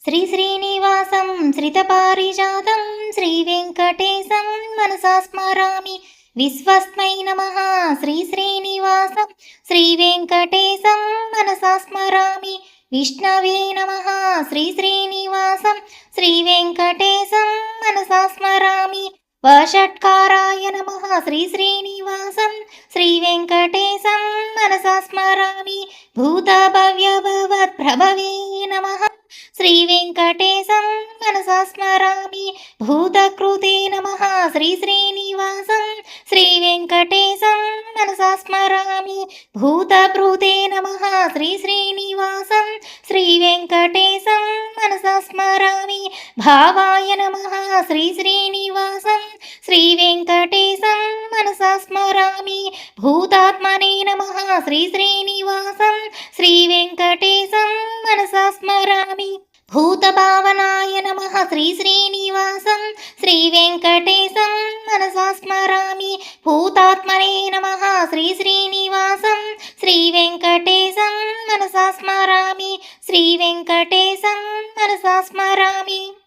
శ్రీశ్రీనివాసం శ్రితపారిజాతం శ్రీవేంకటేశం మనసా స్మరామి. విశ్వస్మై నమః శ్రీశ్రీనివాసం శ్రీవేంకటేశం మనసా స్మరామి. విష్ణవే నమః శ్రీశ్రీనివాసం శ్రీవేంకటేశం మనసా స్మరామి. వషట్కారాయ నమః శ్రీశ్రీనివాసం శ్రీవేంకటేశం మనసా స్మరామి. భూతభవ్యభవద్భ్రభవే నమః శ్రీవేంకటేశం మనసా స్మరామి. భూతకృతే నమః శ్రీశ్రీనివాసం శ్రీవేంకటేశం మనసా స్మరామి. భూతభృతే నమః శ్రీశ్రీనివాసం శ్రీవేంకటేశం మనసా స్మరామి. భావాయ నమః శ్రీశ్రీనివాసం శ్రీవేంకటేశం మనసా స్మరామి. భూతాత్మనే నమః శ్రీశ్రీనివాసం శ్రీవేంకటేశం మనసా స్మరామి. భూతభావనాయ నమః శ్రీశ్రీనివాసం శ్రీవేంకటేశం మనసా స్మరామి. భూతాత్మనే నమః శ్రీశ్రీనివాసం శ్రీవేంకటేశం మనసా స్మరామి. శ్రీవేంకటేశం మనసా స్మరామి.